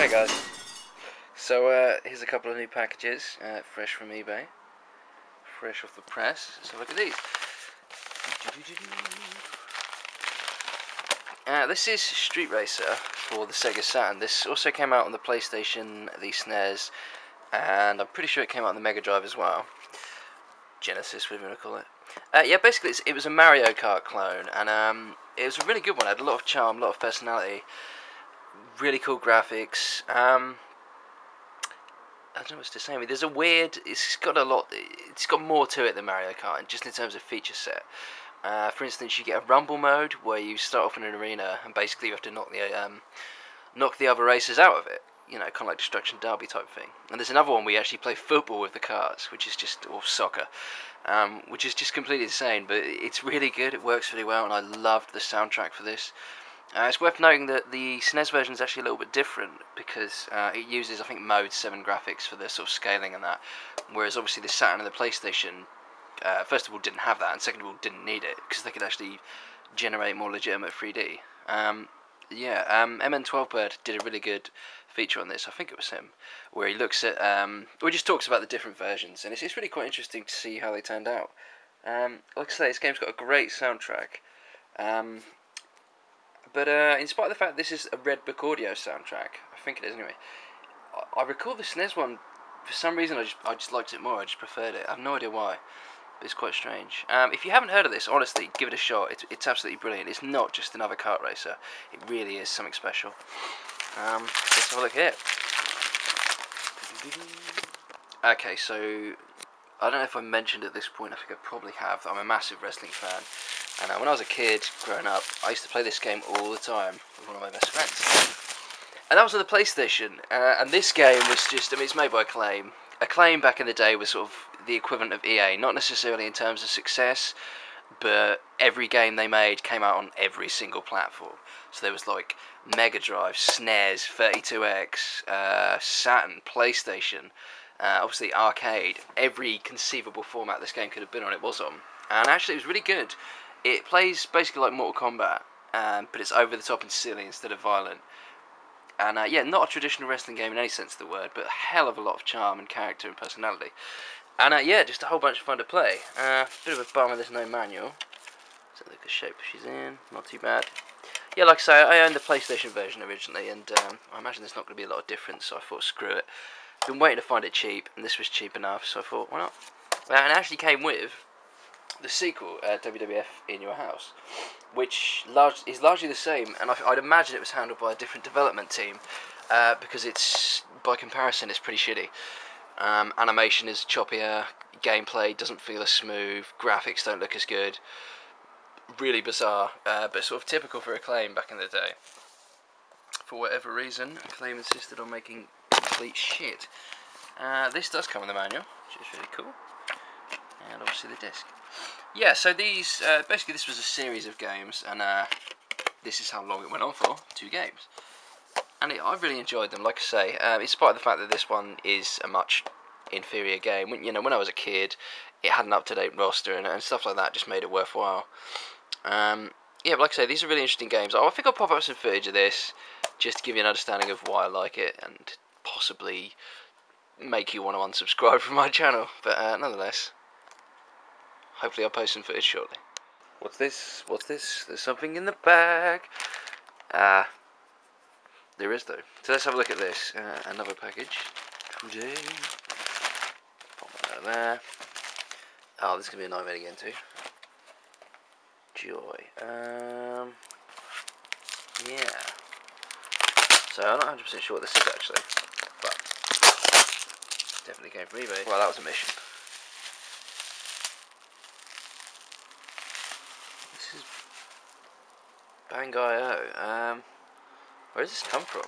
Hey guys, so here's a couple of new packages, fresh from eBay, fresh off the press. So look at these. This is Street Racer for the Sega Saturn. This also came out on the PlayStation, the SNES, and I'm pretty sure it came out on the Mega Drive as well. Genesis, whatever you want to call it. Yeah, basically it was a Mario Kart clone, and it was a really good one. It had a lot of charm, a lot of personality, really cool graphics. I don't know what to say. I mean, there's a weird. It's got a lot. It's got more to it than Mario Kart, just in terms of feature set. For instance, you get a rumble mode where you start off in an arena and basically you have to knock the other racers out of it. You know, kind of like Destruction Derby type thing. And there's another one where you actually play football with the cars, which is just, or soccer, which is just completely insane. But it's really good. It works really well, and I loved the soundtrack for this. It's worth noting that the SNES version is actually a little bit different because it uses, I think, Mode 7 graphics for the sort of scaling and that, whereas obviously the Saturn and the PlayStation, first of all, didn't have that, and second of all, didn't need it because they could actually generate more legitimate 3D. MN12 Bird did a really good feature on this. I think it was him, where he looks at, or he just talks about the different versions, and it's really quite interesting to see how they turned out. Like I say, this game's got a great soundtrack. But in spite of the fact this is a Red Book Audio soundtrack, I think it is anyway, I recall the SNES one, for some reason I just liked it more, I just preferred it. I have no idea why, but it's quite strange. If you haven't heard of this, honestly, give it a shot. It's absolutely brilliant. It's not just another kart racer, it really is something special. Let's have a look here. Okay, so, I don't know if I mentioned at this point, I think I probably have, that I'm a massive wrestling fan. And when I was a kid, growing up, I used to play this game all the time with one of my best friends. And that was on the PlayStation. And this game was just, I mean, it's made by Acclaim. Acclaim back in the day was sort of the equivalent of EA, not necessarily in terms of success, but every game they made came out on every single platform. So there was like Mega Drive, SNES, 32X, Saturn, PlayStation, obviously arcade. Every conceivable format this game could have been on, it was on. And actually it was really good. It plays basically like Mortal Kombat, but it's over the top and silly instead of violent. And yeah, not a traditional wrestling game in any sense of the word, but a hell of a lot of charm and character and personality. And yeah, just a whole bunch of fun to play. Bit of a bummer there's no manual. So look at the shape she's in, not too bad. Yeah, like I say, I owned the PlayStation version originally, and I imagine there's not going to be a lot of difference, so I thought, screw it. Been waiting to find it cheap, and this was cheap enough, so I thought, why not? And it actually came with the sequel, WWF In Your House, which is largely the same, and I'd imagine it was handled by a different development team, because it's, by comparison, it's pretty shitty. Animation is choppier, gameplay doesn't feel as smooth, graphics don't look as good, really bizarre, but sort of typical for Acclaim back in the day. For whatever reason, Acclaim insisted on making complete shit. This does come in the manual, which is really cool, and obviously the disc. Yeah, so these, basically this was a series of games, and this is how long it went on for, 2 games. And I really enjoyed them, like I say, in spite of the fact that this one is a much inferior game. When I was a kid, it had an up-to-date roster, and stuff like that just made it worthwhile. Yeah, but like I say, these are really interesting games. I think I'll pop up some footage of this, just to give you an understanding of why I like it, and possibly make you want to unsubscribe from my channel, but nonetheless, hopefully I'll post some footage shortly. What's this? What's this? There's something in the bag. There is though. So let's have a look at this. Another package today. Pop that out there. Oh, this is going to be a nightmare to get into. Joy. Yeah. So I'm not 100% sure what this is actually, but definitely came from eBay. Well, that was a mission. This is Bang.io. Where does this come from?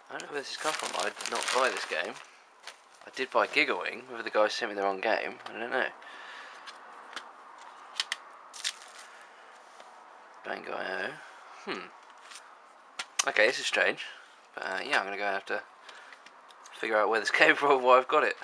I don't know where this has come from. I did not buy this game. I did buy Gigawing, whether the guys sent me the wrong game, I don't know. Bang.io. Okay, this is strange. But yeah, I'm going to go and have to figure out where this came from and why I've got it.